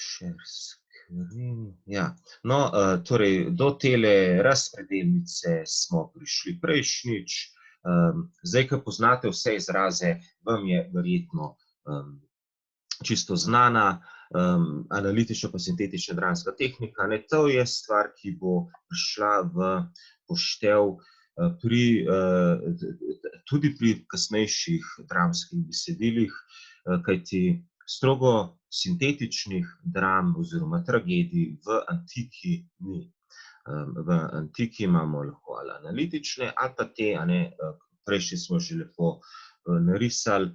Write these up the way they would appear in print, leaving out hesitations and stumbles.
Share screen. Ja. No, torej do tele razpredelnice smo prišli prejšnjič. Zdaj, ko poznate vse izraze, vam je verjetno čisto znana analitično pa sintetična dramska tehnika. To je stvar, ki bo prišla v poštev tudi pri kasnejših dramskih besedilih, kajti strogo sintetičnih dram oziroma tragedij v antiki ni. V antiki imamo lahko ali analitične ali pa te, prejšnji smo že lepo narisali,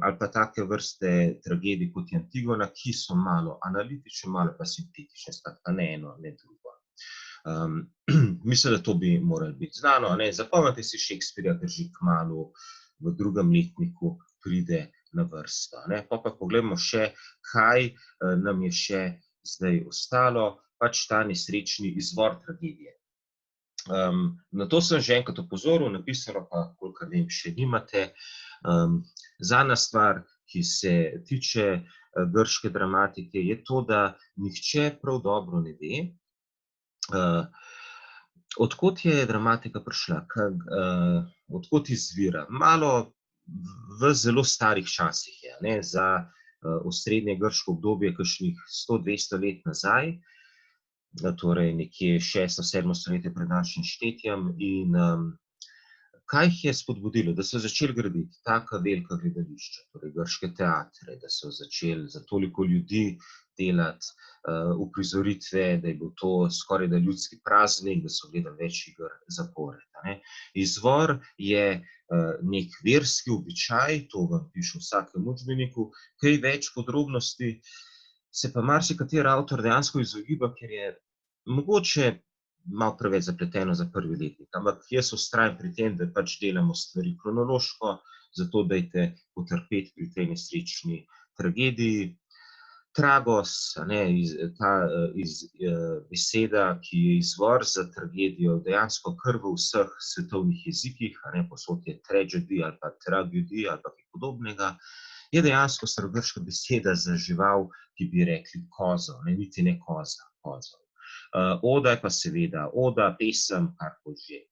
ali pa take vrste tragedij kot je Antigona, ki so malo analitične, malo pa sintetične, skratka ne eno, ne drugo. Mislim, da to bi moralo biti znano, Zapomnite si Shakespearja, ker že kmalu v drugem letniku pride na vrsto. Pa pogledamo še, kaj nam je še zdaj ostalo, pač ta nesrečni izvor tragedije. Na to sem že enkrat opozoril, napisano pa, kolikor vem, še nimate. Zadnja stvar, ki se tiče grške dramatike, je to, da nihče prav dobro ne ve, od kod je dramatika prišla, od kod izvira. Malo v zelo starih časih je, za osrednje grško obdobje, kakšnih 100-200 let nazaj, torej nekje 6.-7. stoletje pred našim štetjem. In kaj jih je spodbudilo, da so začeli graditi taka velika gledališča, torej grške teatre, da so začeli za toliko ljudi delati uprizoritve, da je bil to skorajda ljudski praznik, da so gledali več iger zapored. Izvor je nek verski običaj, to vam piše v vsakem učbeniku, kaj več podrobnosti se pa marsikateri avtor dejansko izogiba, ker je mogoče malo preveč zapleteno za prvi letnik, ampak jaz vztrajam pri tem, da pač delamo stvari kronološko, zato dajte potrpeti pri tej nesrečni tragediji. Tragos, ta beseda, ki je izvor za tragedijo, dejansko kar v vseh svetovnih jezikih, povsod je tragedy ali pa tragedy ali pa kaj podobnega, je dejansko starogrška beseda za žival, ki bi rekli kozo, niti ne koza, kozo. Oda je pa seveda oda, pesem, karkoli že.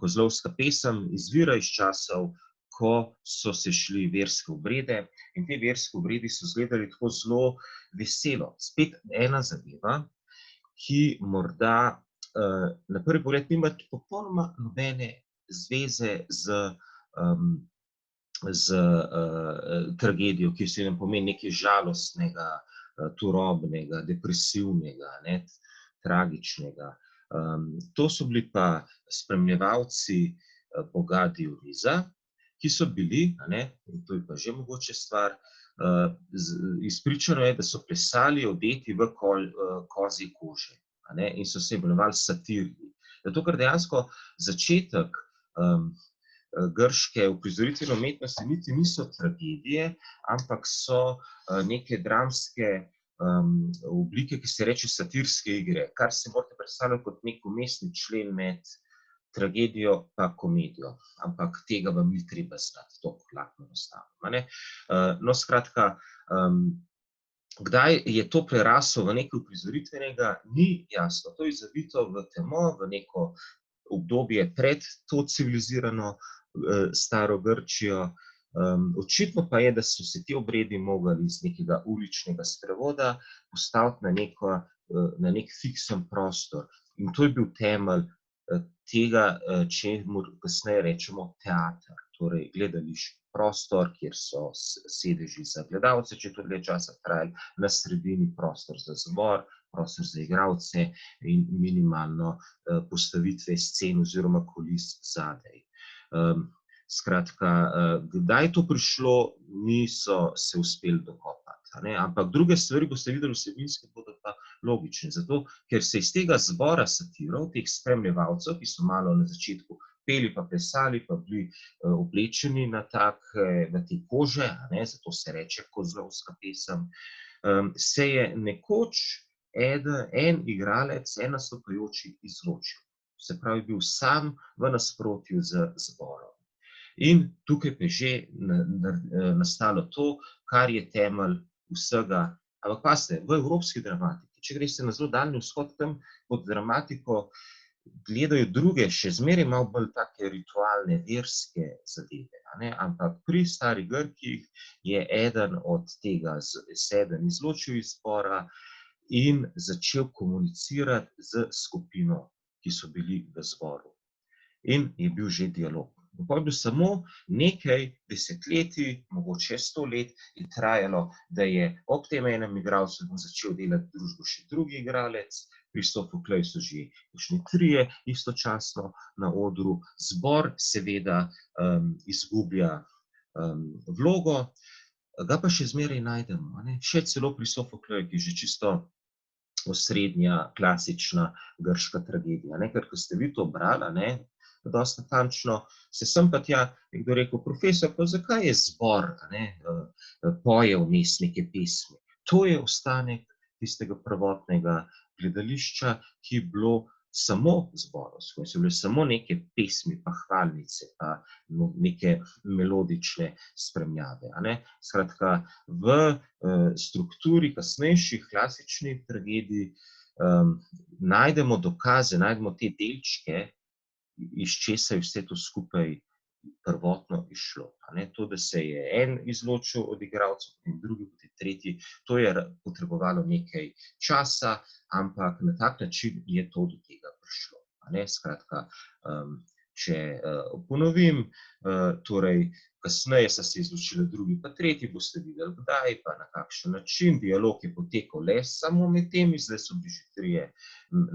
Kozlovska pesem izvira iz časov, ko so se šli verske obrede, in te verske obredi so izgledali tako zelo veselo. Spet ena zadeva, ki morda na prvi pogled nima popolnoma nobene zveze z tragedijo, ki se nam pomeni nekaj žalostnega, turobnega, depresivnega, tragičnega. To so bili pa spremljevalci boga Dioniza, ki so bili, in to je pa že mogoče stvar, izpričano je, da so plesali odeti v kozje kože, in so se imenovali satirji. Zato, ker dejansko začetek grške uprizoritvene umetnosti niti niso tragedije, ampak so neke dramske oblike, ki se reče satirske igre, kar si morate predstavljati kot nek vmesni člen med tragedijo pa komedijo, ampak tega vam ni treba znati, tako lahko enostavno. Skratka, kdaj je to preraslo v nekaj uprizoritvenega, ni jasno. To je zavito v temo, v neko obdobje pred to civilizirano staro Grčijo. Očitno pa je, da so se ti obredi mogli iz nekega uličnega sprevoda postaviti na nek fiksen prostor. In to je bil temelj tega, čemur kasneje rečemo teater, torej gledališki prostor, kjer so sedeži za gledalce, če to dlje časa trajalo, na sredini prostor za zbor, prostor za igralce in minimalno postavitve scen oziroma kulis zadaj. Skratka, kdaj je to prišlo, niso se uspeli dokopati, ampak druge stvari boste videli vsebinske, bodo pa logične, zato ker se iz tega zbora satirov, teh spremljevalcev, ki so malo na začetku peli pa plesali, pa bili oblečeni v te kože, zato se reče kozlovska pesem, se je nekoč en igralec, en nastopajoči izločil. Se pravi, bil sam v nasprotju z zborom. In tukaj pa je že nastalo to, kar je temelj vsega Ampak pazite, v evropski dramatiki, če greste na zelo daljni vzhod, tam pod dramatiko gledajo druge, še zmeraj malo bolj take ritualne, verske zadeve, a ne, ampak pri starih Grkih je eden od tega se eden izločil iz zbora in začel komunicirati s skupino, ki so bili v zboru. In je bil že dialog. In pol je bil samo nekaj desetletij, mogoče 100 let, je trajalo, da je ob tem enem igralcu začel delati družbo še drugi igralec, pri Sofokleju so že kakšni trije istočasno na odru, zbor seveda izgublja vlogo, ga pa še zmeraj najdemo, a ne. Še celo pri Sofokleju, ki je že čisto osrednja, klasična grška tragedija, ne, ker ko ste vi to brali, a ne, dosti natančno, se sem pa tja nekdo rekel: "Profesor, pa zakaj je zbor, a ne, poje vmes neke pesmi?" To je ostanek tistega prvotnega gledališča, ki je bilo samo zborovsko, so bile samo neke pesmi pa hvalnice pa neke melodične spremljave, a ne. Skratka, v strukturi kasnejših klasičnih tragedij najdemo dokaze, najdemo te delčke, iz česa je vse to skupaj prvotno izšlo, a ne. To, da se je en izločil od igralcev, potem drugi, potem tretji, to je potrebovalo nekaj časa, ampak na tak način je to do tega prišlo, a ne. Skratka, če ponovim, torej kasneje sta se izločila drugi pa tretji, boste videli kdaj pa na kakšen način, dialog je potekal le samo med temi, zdaj so bili že trije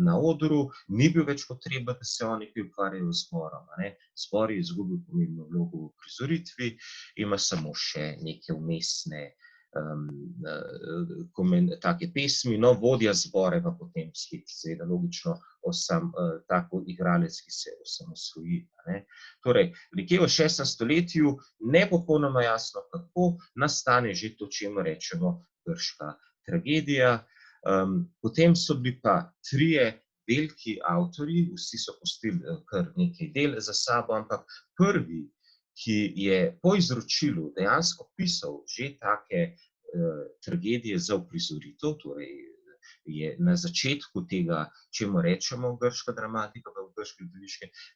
na odru, ni bil več potreba, da se oni kaj ukvarjajo z zborom, a ne. Zbor je izgubil pomembno vlogo v uprizoritvi, ima samo še neke vmesne take pesmi, no, vodja zbora je pa potem spet seveda logično tako igralec, ki se osamosvoji, a ne. Torej, nekje v 6. stoletju, ne popolnoma jasno kako, nastane že to, čemur rečemo grška tragedija. Potem so bili pa trije veliki avtorji, vsi so pustili kar nekaj del za sabo, ampak prvi, ki je po izročilu dejansko pisal že take tragedije za uprizoritev, torej je na začetku tega, čemur rečemo grška dramatika, pa grško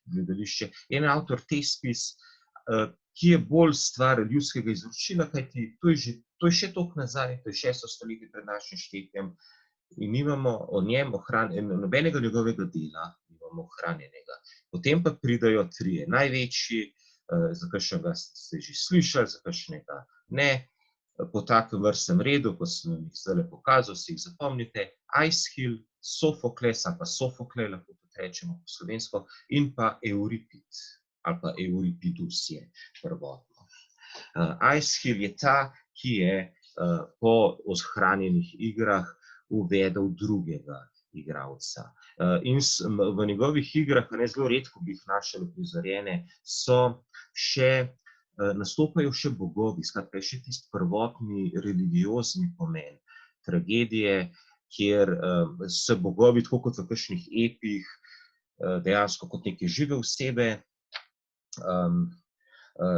gledališče, en avtor Thespis, ki je bolj stvar ljudskega izročila, kajti to je še toliko nazaj, to je 6. stoletje pred našim štetjem, in nimamo o njem nobenega njegovega dela nimamo ohranjenega. Potem pa pridejo trije največji, za kakšnega ste že slišali, za kakšnega ne, po takem vrstnem redu, kot sem vam jih zdajle pokazal, si jih zapomnite: Aeschyl, Sofokles ali pa Sofoklej, lahko tudi rečemo po slovensko, in pa Euripid ali pa Euripidus je prvotno. Aeschyl je ta, ki je po ohranjenih igrah uvedel drugega igralca. In v njegovih igrah, a ne, zelo redko bi jih našli uprizorjene, nastopajo še bogovi, skratka je še tisti prvotni religiozni pomen tragedije, kjer se bogovi, tako kot v kakšnih epih, dejansko kot neke žive osebe,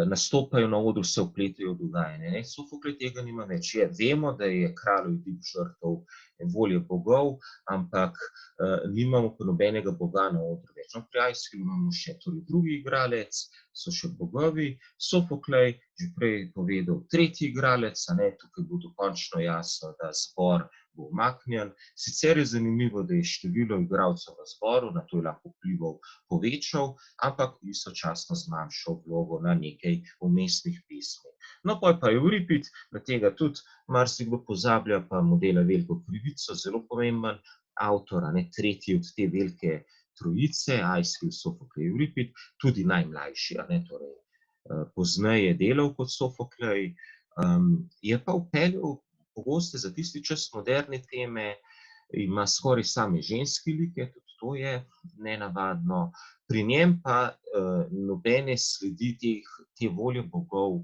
nastopajo na odru, se vpletajo v dogajanje, ne. Sofoklej tega nima več. Vemo, da je kraljev Oidip žrtev volje bogov, ampak nimamo pa nobenega boga na odru več. No, pri Aeschylu imamo še torej drugi igralec, so še bogovi, Sofoklej, že prej povedal, tretji igralec, a ne, tukaj bo dokončno jasno, da zbor bo umaknjen. Sicer je zanimivo, da je število igralcev v zboru, na to je lahko vplival, povečal, ampak istočasno zmanjšal vlogo na nekaj vmesnih pesmi. No, pol pa Euripid, na tega tudi marsikdo pozablja, pa mu dela veliko krivico, zelo pomemben avtor, a ne, tretji od te velike trojice, Aeschyl, Sofoklej, Euripid, tudi najmlajši, a ne, torej pozneje delal kot Sofoklej, je pa vpeljal pogoste za tisti čas moderne teme, ima skoraj same ženske like, tudi to je nenavadno, pri njem pa nobene sledi te volje bogov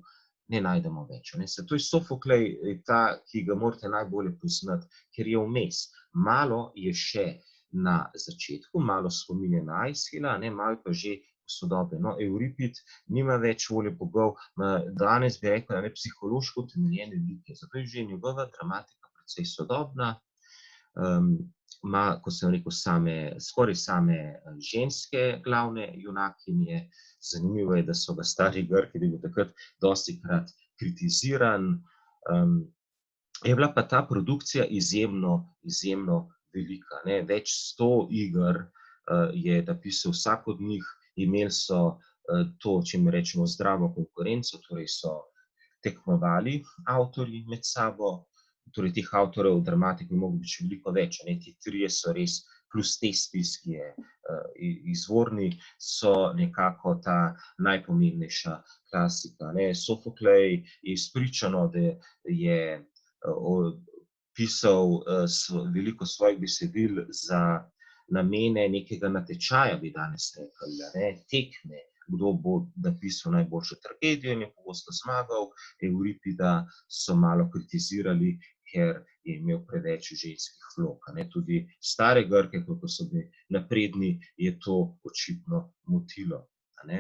ne najdemo več, a ne. Zato je Sofoklej ta, ki ga morate najbolje poznati, ker je vmes. Malo je še na začetku, malo spominja na Aeschyla, a ne, malo pa že posodobljen. No, Euripid nima več volje bogov, danes bi rekli, a ne, psihološko utemeljene like, zato je že njegova dramatika precej sodobna. Ima, kot sem rekel, skoraj same ženske glavne junakinje. Zanimivo je, da so ga stari Grki, da je bil takrat dostikrat kritiziran. Je bila pa ta produkcija izjemno velika, ne. Več 100 iger je napisal vsak od njih. Imeli so to, čemur rečemo zdravo konkurenco, torej so tekmovali avtorji med sabo. Torej teh avtorjev dramatikov je moglo biti še veliko več, a ne. Ti trije so res, plus Thespis, ki je izvorni, so nekako ta najpomembnejša klasika, ne. Sofoklej je izpričano, da je pisal veliko svojih besedil za namene nekega natečaja, bi danes rekli, a ne, tekme, kdo bo napisal najboljšo tragedijo, in je pogosto zmagal. Evripida so malo kritizirali, ker je imel preveč ženskih vlog, a ne. Tudi stare Grke, kako so bili napredni, je to očitno motilo, a ne.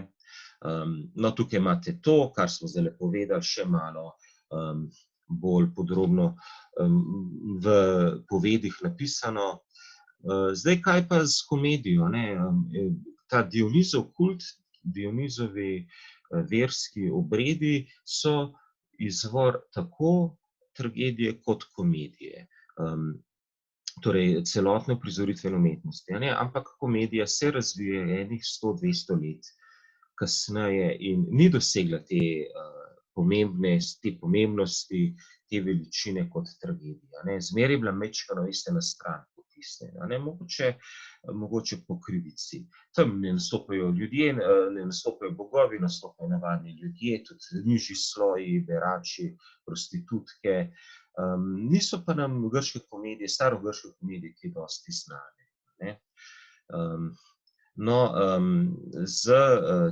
No, tukaj imate to, kar smo zdajle povedali, še malo bolj podrobno v povedih napisano. Zdaj, kaj pa s komedijo, ne? Ta Dionizov kult, Dionizovi verski obredi so izvor tako tragedije kot komedije. Torej celotne uprizoritvene umetnosti, a ne, ampak komedija se razvije enih 100-200 let kasneje in ni dosegla te pomembnosti, te veličine kot tragedija, ne. Zmeraj je bila majčkeno, veste, na stran potisnjena, ne, mogoče po krivici. Tam ne nastopajo ljudje, ne nastopajo bogovi, nastopajo navadni ljudje, tudi nižji sloji, berači, prostitutke. Niso pa nam grške komedije, starogrške komedije kaj dosti znane, ne. No, s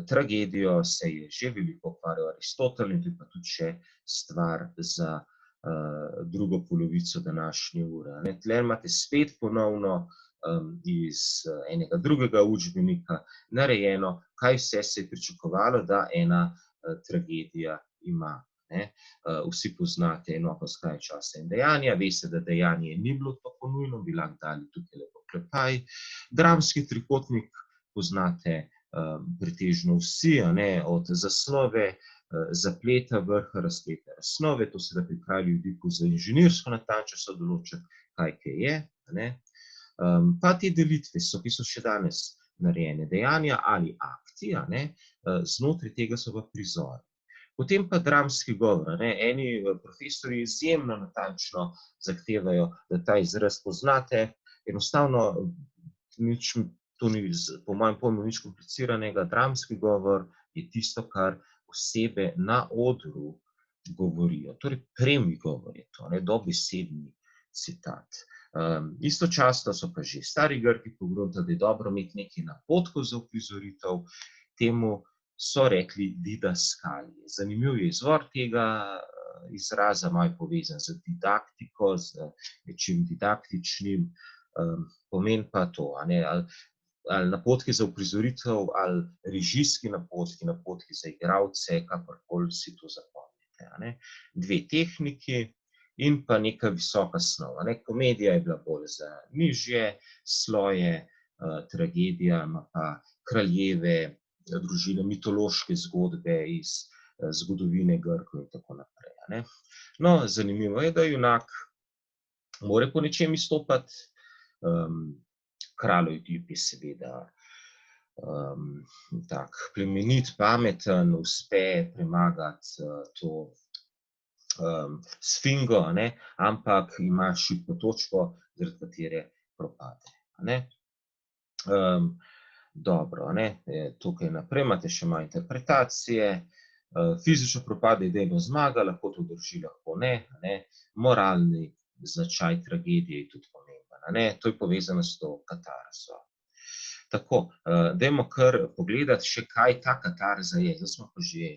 tragedijo se je že veliko ukvarjal Aristotel in to je pa tudi še stvar za drugo polovico današnje ure, a ne. Tule imate spet ponovno iz enega drugega učbenika narejeno, kaj vse se je pričakovalo, da ena tragedija ima, ne. Vsi poznate Enotnost kraja, časa in dejanja, veste, da dejanje ni bilo tako nujno, bi lahko dali tukajle oklepaj. Dramski trikotnik poznate pretežno vsi, a ne, od zasnove, zapleta, vrha, razpleta, osnove, to se da pri kralju Edipu za inženirsko natančnost določiti, kaj je, a ne. Pa te delitve ki so še danes narejene, dejanja ali akti, a ne, znotraj tega so pa prizori. Potem pa dramski govor, a ne, eni profesorji izjemno natančno zahtevajo, da ta izraz poznate, enostavno to ni po mojem pojmu nič kompliciranega, dramski govor je tisto, kar osebe na odru govorijo, torej premni govor je to, ne, dobesedni citat. Istočasno so pa že stari Grki pogruntali, da je dobro imeti nekaj napotkov za uprizoritev, temu so rekli didaskalije. Zanimiv je izvor tega izraza, malo je povezan z didaktiko, z nečim didaktičnim, pomeni pa to, a ne, ali napotki za uprizoritev, ali režijski napotki, napotki za igralce, kakorkoli si to zapomnite, a ne. Dve tehniki in pa neka visoka snov, a ne. Komedija je bila bolj za nižje sloje, tragedija ima pa kraljeve družine, mitološke zgodbe iz zgodovine Grkov in tako naprej, a ne. No, zanimivo je, da junak mora po nečem izstopati. Kralj Oidip je seveda tak plemenit, pameten, uspe premagati to sfingo, a ne, ampak ima šibko točko, zaradi katere propade, a ne. Dobro, a ne, tukaj naprej imate še malo interpretacije. Fizično propade, idejno zmaga, lahko to drži, lahko ne, a ne. Moralni značaj tragedije je tudi pomemben, a ne, to je povezano s to katarzo. Tako, dajmo kar pogledati še, kaj ta katarza je. Zdaj smo pa že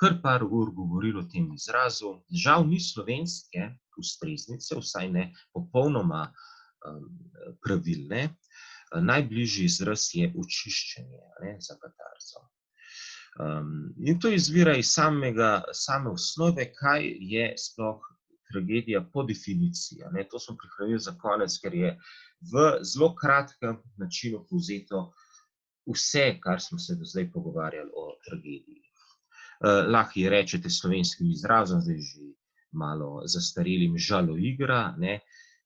kar par ur govorili o tem izrazu. Žal ni slovenske ustreznice, vsaj ne popolnoma pravilne. Najbližji izraz je očiščenje, a ne, za katarzo. In to izvira iz same osnove, kaj je sploh tragedija po definiciji. To smo prihranili za konec, ker je v zelo kratkem načinu povzeto vse, kar smo se do zdaj pogovarjali o tragediji. Lahko ji rečete slovenskim izrazom, zdaj že malo zastarelim, žaloigra,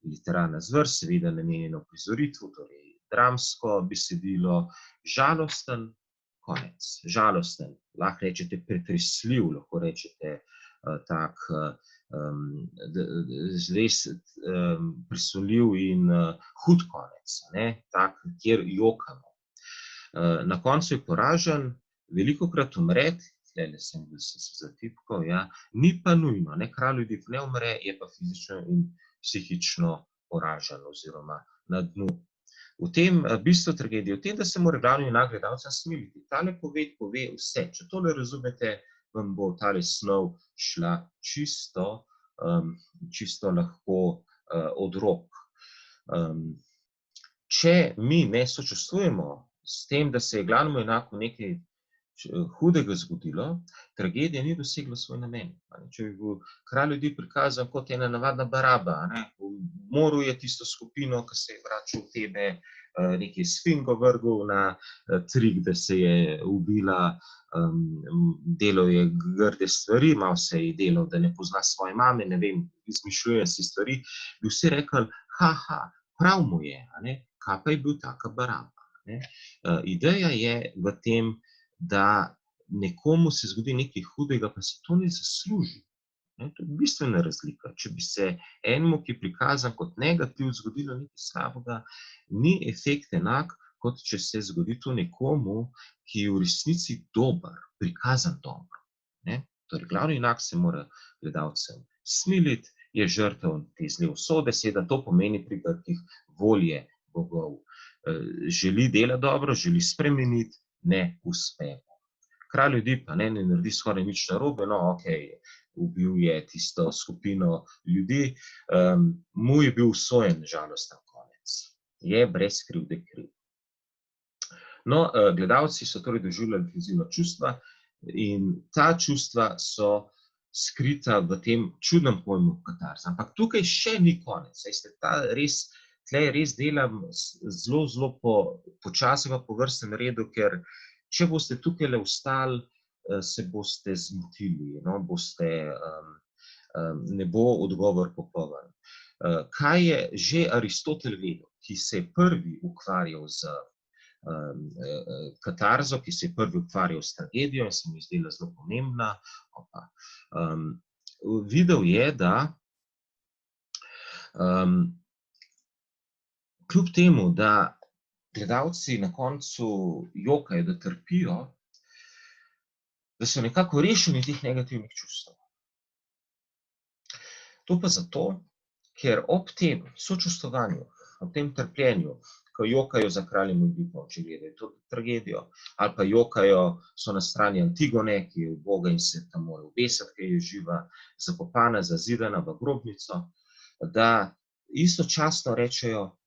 literarna zvrst, seveda namenjena uprizoritvu, torej dramsko besedilo, žalosten, konec. Žalosten, lahko rečete pretresljiv, lahko rečete tak res presunljiv in hud konec, tak, kjer jokamo. Na koncu je poražen, velikokrat umre, tlele sem se zatipkal, ni pa nujno, kralj ljudi ne umre, je pa fizično in psihično poražen oziroma na dnu. V tem bistvu tragedije, v tem, da se mora glavni junak gledalcem smiliti. Tale poved pove vse. Če tole razumete, vam bo tale snov šla čisto lahko od rok. Če mi ne sočustvujemo s tem, da se je glavnemu junaku nekaj hudega zgodilo, tragedija ni dosegla svoj namen. Če bi bil kralj ljudi prikazan kot ena navadna baraba, umoril je tisto skupino, ki se je vračal v Tebe, nekaj sfingo vrgel na trik, da se je ubila, delal je grde stvari, malo se je delal, da ne pozna svoje mame, ne vem, izmišljujem si stvari, bi vsi rekli, prav mu je, kaj pa je bil taka baraba. Ideja je v tem, da nekomu se zgodi nekaj hudega, pa se to ne zasluži. To je bistvena razlika. Če bi se enemu, ki je prikazan kot negativ, zgodilo nekaj slabega, ni efekt enak, kot če se zgodi to nekomu, ki je v resnici dober, prikazan dobro. Torej, glavni junak se mora gledalcem smiliti, je žrtev te zle usode, seveda to pomeni pri Grkih volje bogov. Želi delati dobro, želi spremeniti, ne uspemo. Kralj ljudi pa ne naredi skoraj nič narobe, ubil je tisto skupino ljudi, mu je bil usojen žalosten konec. Je brez krivde kriv. Gledalci so torej doživljali intenzivna čustva in ta čustva so skrita v tem čudnem pojmu katarza. Ampak tukaj še ni konec. Tle res delam zelo počasi pa po vrstnem redu, ker če boste tukaj ostali, se boste zmotili, ne bo odgovor popoln. Kaj je že Aristotel vedel, ki se je prvi ukvarjal z katarzo, ki se je prvi ukvarjal s tragedijo in se mi zdela zelo pomembna, videl je, da kljub temu, da gledalci na koncu jokajo, da trpijo, da so nekako rešeni teh negativnih čustev. To pa zato, ker ob tem sočustvovanju, ob tem trpljenju, ko jokajo za kraljem Oidipom, če gledajo to tragedijo, ali pa jokajo, so na strani Antigone, ki je uboga in se tam mora obesiti, ker je živa, zakopana, zazidana v grobnico, da istočasno rečejo,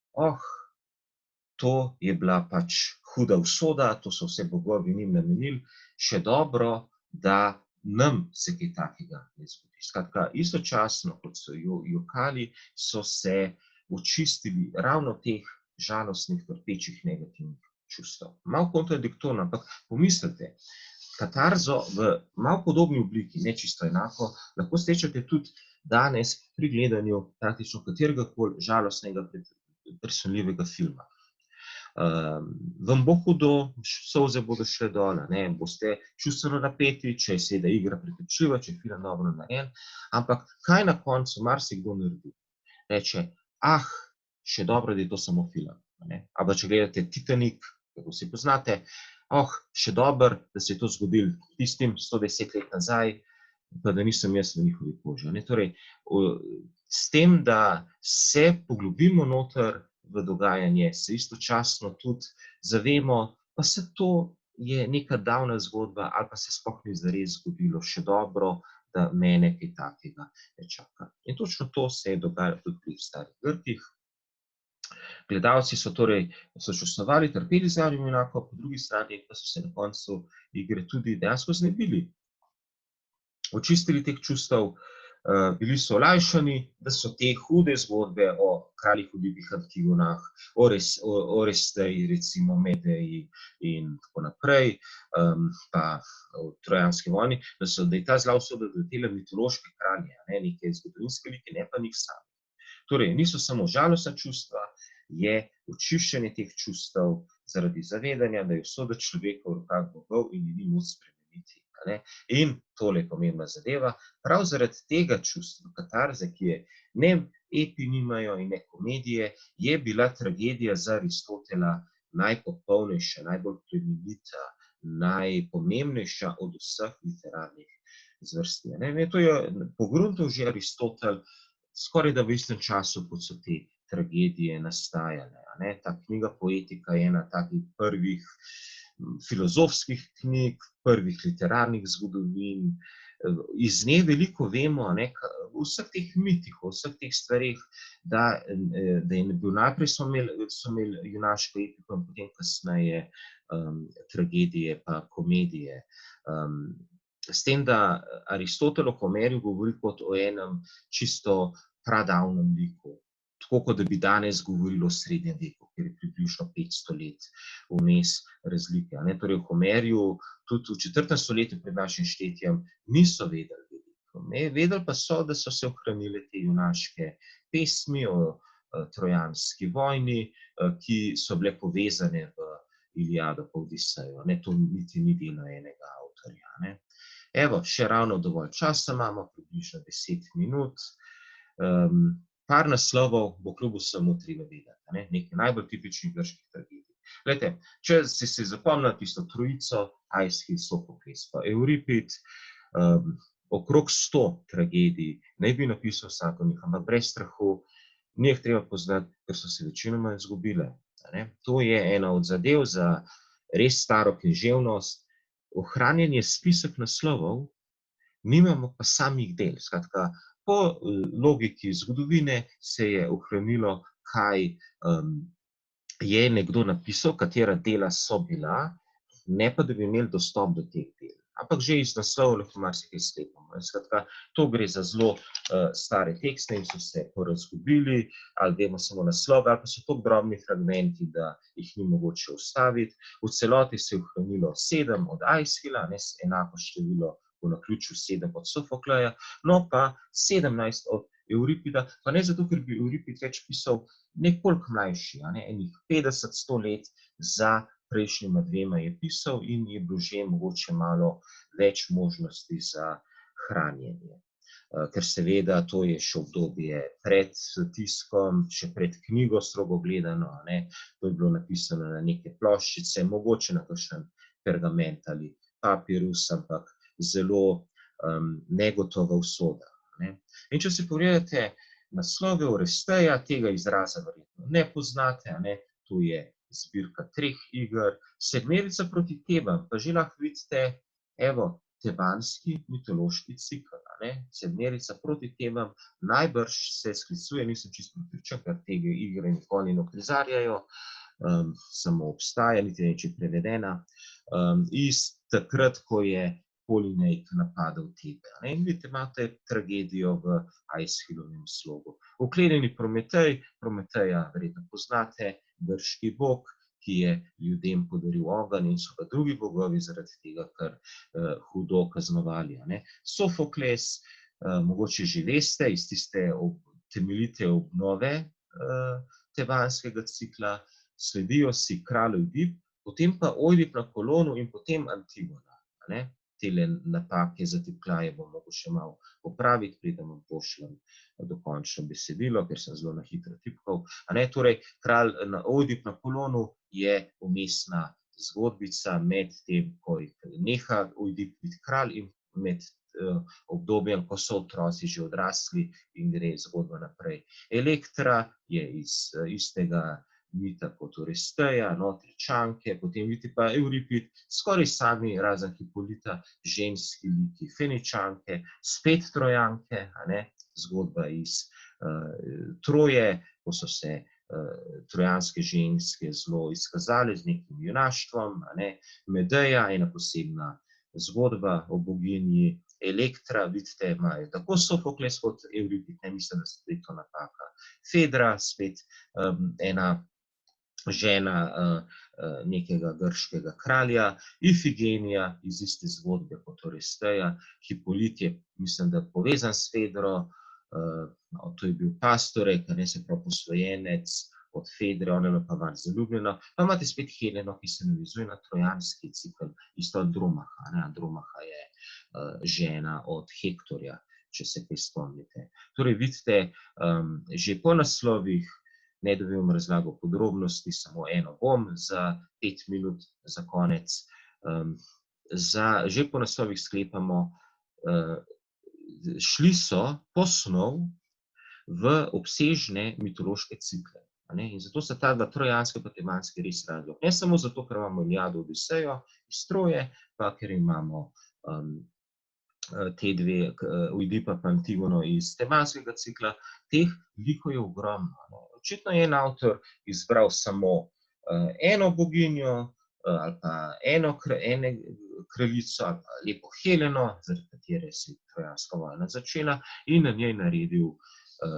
to je bila pač huda usoda, to so vse bogovi njim namenili, še dobro, da nam se kaj takega ne zgodi. Skratka, istočasno, kot so jokali, so se očistili ravno teh žalostnih, trpečih, negativnih čustev. Malo kontradiktorno, ampak pomislite, katarzo v malo podobni obliki, ne čisto enako, lahko srečate tudi danes pri gledanju praktično kateregakoli žalostnega, presunljivega filma. Vam bo hudo, solze bodo šle dol, boste čustveno napeti, če je seveda igra prepričljiva, če je film dobro narejen, ampak kaj na koncu marsikdo naredi? Reče, še dobro, da je to samo film. Ali pa če gledate Titanik, kako vsi poznate, še dobro, da se je to zgodilo tistim 110 let nazaj, pa da nisem jaz v njihovi koži. Torej, s tem, da se poglobimo noter v dogajanje, se istočasno tudi zavemo, pa se to je neka davna zgodba, ali pa se sploh ni zares zgodilo, še dobro, da mene kaj takega ne čaka. In točno to se je dogajalo tudi pri starih Grkih. Gledalci so torej sočustvovali, trpeli z glavnim junakom, po drugi strani pa so se na koncu igre tudi dejansko znebili. Očistili teh čustev, bili so olajšani, da so te hude zgodbe o kraljih Oidipih, Antigonah, Oresteji, recimo Medeji in tako naprej, pa o trojanski vojni, da je ta zla usoda doletela mitološke kralje, neke zgodovinske like, ne pa njih samih. Torej, niso samo žalostna čustva, je očiščenje teh čustev zaradi zavedanja, da je usoda človeka v rokah bogov in ni moč spremeniti. In tole je pomembna zadeva, prav zaradi tega čustva, katarze, ki je ne epi nimajo in ne komedije, je bila tragedija za Aristotela najpopolnejša, najbolj plemenita, najpomembnejša od vseh literarnih zvrsti. To je pogruntal že Aristotel skoraj da v istem času, kot so te tragedije nastajale. Ta knjiga Poetika je ena takih prvih filozofskih knjig, prvih literarnih zgodovin. Iz nje veliko vemo, v vseh teh mitih, v vseh teh stvareh, da je bil najprej so imeli junaško epiko in potem kasneje tragedije pa komedije. S tem, da Aristotel o Homerju govori kot o enem čisto pradavnem liku, tako kot da bi danes govorili o srednjem veku, ker je približno 500 let vmes razlike. Torej v Homerju, tudi v 4. stoletju pred našim štetjem, niso vedeli veliko. Vedeli pa so, da so se ohranile te junaške pesmi o trojanski vojni, ki so bile povezane v Iliado pa Odisejo. To niti ni delo enega avtorja. Evo, še ravno dovolj časa imamo, približno 10 minut. Par naslovov bo kljub vsemu treba vedeti, nekaj najbolj tipičnih grških tragedij. Glejte, če ste si zapomnili tisto trojico, Aeschyl, Sofokles pa Euripid, okrog 100 tragedij naj bi napisal vsak od njih, ampak brez strahu, ni jih treba poznati, ker so se večinoma izgubile. To je ena od zadev za res staro književnost, ohranjanje spisek naslovov, nimamo pa samih del. Skratka, po logiki zgodovine se je ohranilo, kaj je nekdo napisal, katera dela so bila, ne pa da bi imeli dostop do teh del. Ampak že iz naslovov lahko marsikaj sklepamo. Skratka, to gre za zelo stare tekste in so se porazgubili, ali vemo samo naslove, ali pa so tako drobni fragmenti, da jih ni mogoče ustaviti. V celoti se je ohranilo 7 od Aeschyla, enako število v naključju 7 od Sofokleja, no pa 17 od Euripida, pa ne zato, ker bi Euripid več pisal nekoliko mlajši, enih 50-100 let za prejšnjima dvema je pisal in je bilo že mogoče malo več možnosti za hranjenje. Ker seveda to je še obdobje pred tiskom, še pred knjigo strogo gledano, to je bilo napisano na neke ploščice, mogoče na kakšen pergament ali papirus, ampak zelo negotova usoda. In če si pogledate naslove Oresteja, tega izraza verjetno ne poznate, to je zbirka 3 iger, Sedmerica proti Tebam, pa že lahko vidite, evo, tebanski mitološki cikel. Sedmerica proti Tebam, najbrž se sklicuje, nisem čisto prepričan, ker tega igre nikoli ne uprizarjajo, samo obstaja, niti ne če je prevedena, iz takrat, ko je Polineik napadal Tebe. In vidite, imate tragedijo v Aeschylovem slogu. Uklenjeni Prometej, Prometeja verjetno poznate, grški bog, ki je ljudem podaril ogenj in so pa drugi bogovi zaradi tega, ker hudo kaznovali. Sofokles, mogoče že veste, iz tiste temeljite obnove tebanskega cikla, sledijo si kralj Oidip, potem pa Oidip na Polonu in potem Antigona. Tele napake, zatipkljaje bom mogel še malo popraviti, preden vam pošljem dokončno besedilo, ker sem zelo na hitro tipkal. Torej, kralj Oidip na Polonu je vmesna zgodbica med tem, ko neha Oidip biti kralj in med obdobjem, ko so otroci že odrasli in gre zgodba naprej. Elektra je iz istega mita kot Oresteja, Tričanke, potem vidite pa Euripid, skoraj sami, razen Hipolita, ženski liki, Feničanke, spet Trojanke, zgodba iz Troje, ko so se trojanske ženske zelo izkazale z nekim junaštvom, Medeja, ena posebna zgodba o boginji, Elektra, vidite, imajo tako Sofokles kot Evripid, ne mislim, da se je to napaka. Fedra, spet ena žena nekega grškega kralja, Ifigenija iz iste zgodbe kot Oresteja, Hipolit je, mislim, da povezan s Fedro, to je bil Pastorek, se pravi posvojenec od Fedre, ona je pa malo zaljubljena. Pa imate spet Heleno, ki se navezuje na trojanski cikel, isto Andromaha. Andromaha je žena od Hektorja, če se kaj spomnite. Torej, vidite, že po naslovih, ne da bi vam razlagal podrobnosti, samo eno bom za 5 minut za konec. Že po naslovih sklepamo, šli so po snov v obsežne mitološke cikle. In zato so ta dva trojanska pa temanski res razlog. Ne samo zato, ker imamo Iliado, Odisejo iz Troje, pa ker imamo te dve, Oidipa pa Antigono iz temanskega cikla, teh likov je ogromno. Očitno je en avtor izbral samo eno boginjo, ali pa eno kraljico, ali pa lepo Heleno, zaradi katere se je trojanska vojna začela, in na njej naredil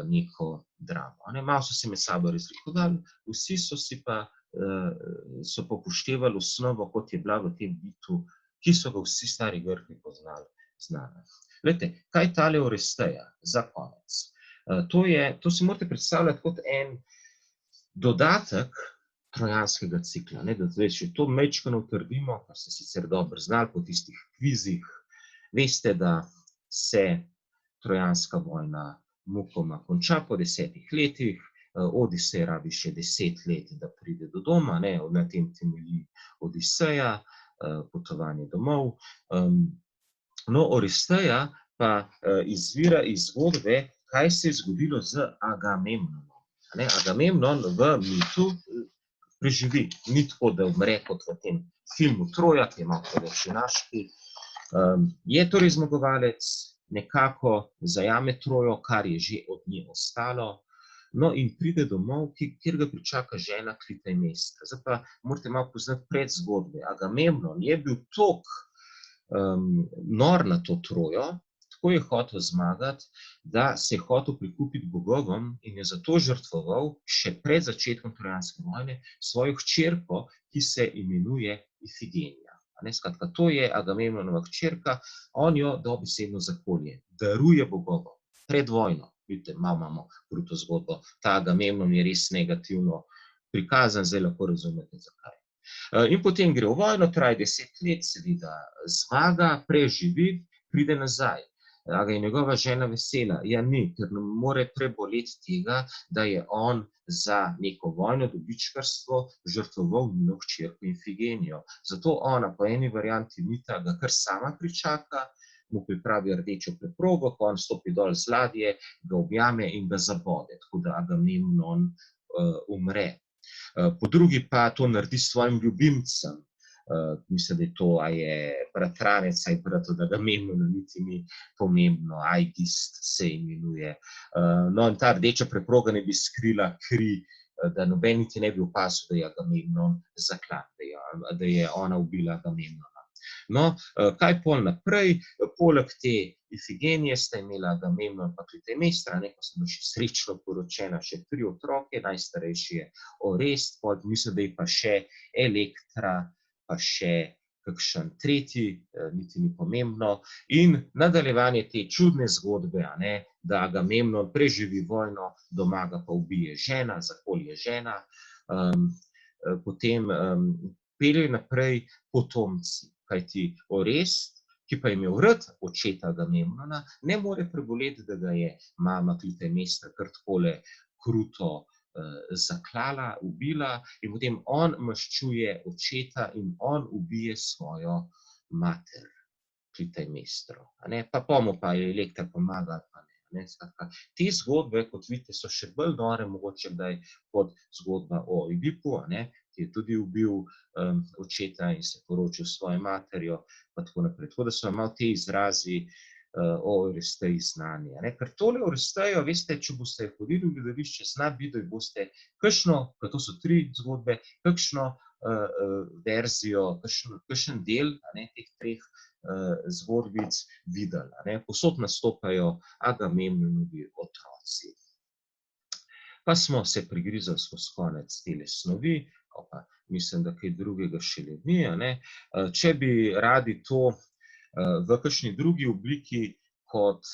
neko dramo. Malo so se med sabo razlikovali, vsi so pa upoštevali osnovo, kot je bila v tem mitu, ki so ga vsi stari Grki poznali, znana. Glejte, kaj tale Oresteja za konec? To si morate predstavljati kot en dodatek trojanskega cikla. Da če to majčkeno utrdimo, kar ste sicer dobro znali po tistih kvizih, veste, da se trojanska vojna mukoma konča po 10 letih, Odisej rabi še 10 let, da pride do doma, na tem temelji Odiseja, potovanje domov. No, Oresteja pa izvira iz zgodbe, kaj se je zgodilo z Agamemnonom. Agamemnon v mitu preživi. Ni tako, da umre kot v tem filmu Troja, ki je malo preveč junaški. Je torej zmagovalec, nekako zajame Trojo, kar je že od nje ostalo, no in pride domov, kjer ga pričaka žena Klitemnestra. Zdaj pa morate malo poznati predzgodbe. Agamemnon je bil toliko nor na to Trojo, tako je hotel zmagati, da se je hotel prikupiti bogovom in je zato žrtvoval še pred začetkom trojanske vojne svojo hčerko, ki se imenuje Ifigenija. Skratka, to je Agamemnonova hčerka, on jo dobesedno zakolje, daruje bogovom. Pred vojno, vidite, malo imamo kruto zgodbo, ta Agamemnon je res negativno prikazan, zdaj lahko razumete zakaj. In potem gre v vojno, traja 10 let, seveda zmaga, preživi, pride nazaj. A ga je njegova žena vesela? Ja, ni, ker ne more preboleti tega, da je on za neko vojno dobičkarstvo žrtvoval njeno hčerko Ifigenijo. Zato ona po eni varianti mita ga kar sama pričaka, mu pripravi rdečo preprogo, ko on stopi dol z ladje, ga objame in ga zabode, tako da Agamemnon umre. Po drugi pa to naredi s svojim ljubimcem. Mislim, da je to, a je bratranec, a je brat od Agamemnona, niti ni pomembno, Aigist se imenuje. No, in ta rdeča preproga ne bi skrila kri, da noben niti ne bi opazil, da je Agamemnon zaklan, da je ona ubila Agamemnona. No, kaj pol naprej? Poleg te Ifigenije sta imela Agamemnon pa Klitemnestra, ko sta bila še srečno poročena, še 3 otroke, najstarejši je Orest, mislim, da je pa še Elektra, pa še kakšen tretji, niti ni pomembno. In nadaljevanje te čudne zgodbe, da Agamemnon preživi vojno, doma ga pa ubije žena, zakolje žena. Potem peljejo naprej potomci, kajti Orest, ki pa je imel rad očeta Agamemnona, ne more preboleti, da ga je mama Klitemnestra kar takole kruto zaklala, ubila, in potem on maščuje očeta in on ubije svojo mater, Klitemnestro. Pa pomu pa je Elektra pomaga, pa ne. Te zgodbe, kot vidite, so še bolj nore, mogoče kdaj kot zgodba o Oidipu, ki je tudi ubil očeta in se poročil s svojo materjo, pa tako naprej. Tako da so malo te izrazi o Oresteji znani. Ker tole Orestejo, veste, če boste hodili v gledališče, zna biti, da boste kakšno, to so 3 zgodbe, kakšno verzijo, kakšen del teh 3 zgodbic videli, a ne. Povsod nastopajo Agamemnonovi otroci. Pa smo se prigrizali skozi konec tele snovi, pa mislim, da kaj drugega šele ni, a ne. Če bi radi to v kakšni drugi obliki kot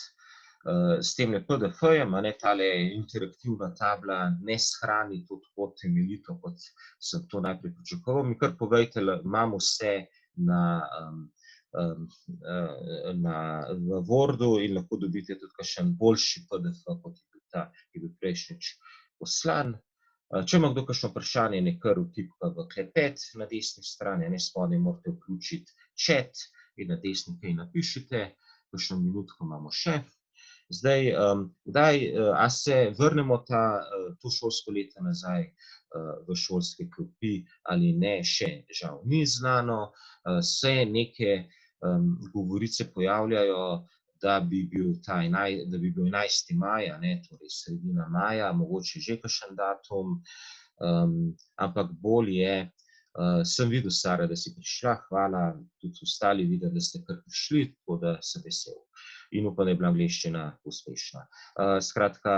s temle PDF-jem, a ne, tale interaktivna tabla ne shrani to tako temeljito, kot sem to najprej pričakoval, mi kar povejte, imam vse v Wordu in lahko dobite tudi kakšen boljši PDF, kot je bil ta, ki je bil prejšnjič poslan. Če ima kdo kakšno vprašanje, naj kar vtipka v klepet na desni strani, a ne, spodaj morate vključiti chat in na desni kaj napišite, kakšno minutko imamo še. Zdaj, a se vrnemo to šolsko leto nazaj v šolske klopi ali ne, še žal ni znano. Se neke govorice pojavljajo, da bi bil 11. maj, a ne, torej sredina maja, mogoče že kakšen datum, ampak bolj je, sem videl, Sara, da si prišla, hvala, tudi ostali vidim, da ste kar prišli, tako da sem vesel. In upam, da je bila angleščina uspešna. Skratka,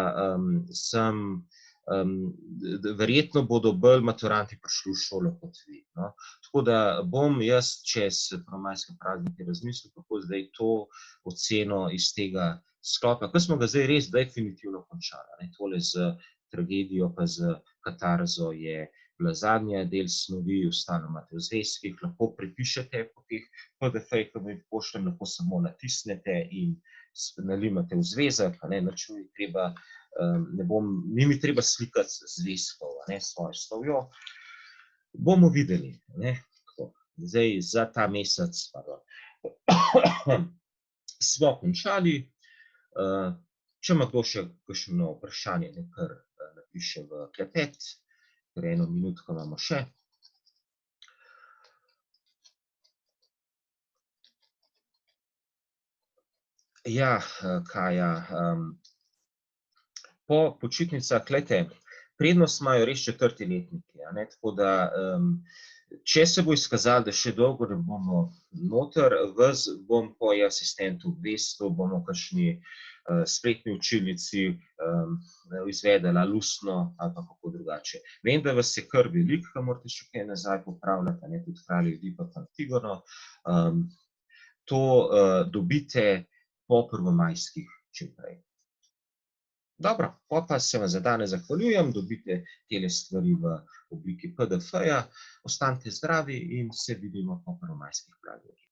verjetno bodo bolj maturanti prišli v šolo kot vi, no. Tako da bom jaz čez prvomajske praznike razmislil, kako zdaj to oceno iz tega sklopa, ko smo ga zdaj res definitivno končali, a ne, tole z tragedijo pa z katarzo je bila zadnja del snovi, ostalo imate v zvezkih, lahko prepišete po teh PDF-jih, ko vam jih pošljem, lahko samo natisnete in nalimate v zvezek, a ne, nič ni treba, ni mi treba slikati zvezkov, a ne, s svojo snovjo. Bomo videli, a ne, tako. Zdaj za ta mesec, smo končali. Če ima kdo še kakšno vprašanje, naj kar napiše v klepet, ker 1 minutko imamo še. Ja, Kaja, po počitnicah, glejte, prednost imajo res 4. letniki, a ne, tako da, če se bo izkazalo, da še dolgo ne bomo noter, vas bom po asistentu obvestil, bomo v kakšni spletni učilnici izvedli ali ustno ali pa kako drugače. Vem, da vas je kar veliko, ko morate še kaj nazaj popravljati, a ne, tudi Kralji ljudi pa Antigono. To dobite po prvomajskih čim prej. Dobro, pol pa se vam za danes zahvaljujem, dobite tele stvari v obliki PDF-ja, ostanite zdravi in se vidimo po prvomajskih praznikih.